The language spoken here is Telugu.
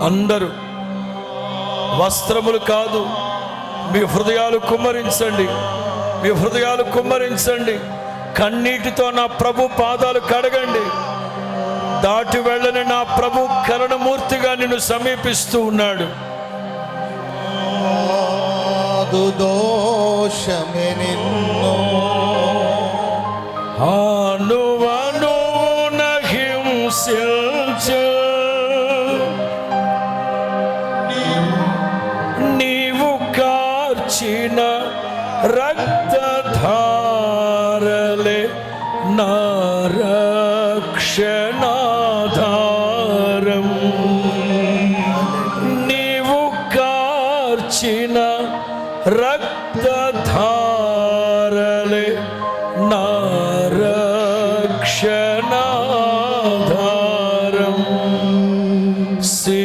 అందరూ వస్త్రములు కాదు, మీ హృదయాలు కుమ్మరించండి, మీ హృదయాలు కుమ్మరించండి. కన్నీటితో నా ప్రభు పాదాలు కడగండి. దాటి వెళ్ళని నా ప్రభు కరుణమూర్తిగా నిన్ను సమీపిస్తూ ఉన్నాడు. దోషమే నిన్ను అనువనువున హింసించు, నీవు కార్చిన రక్తధారలే నా రక్షణాధారం. నీవు కార్చిన రక్త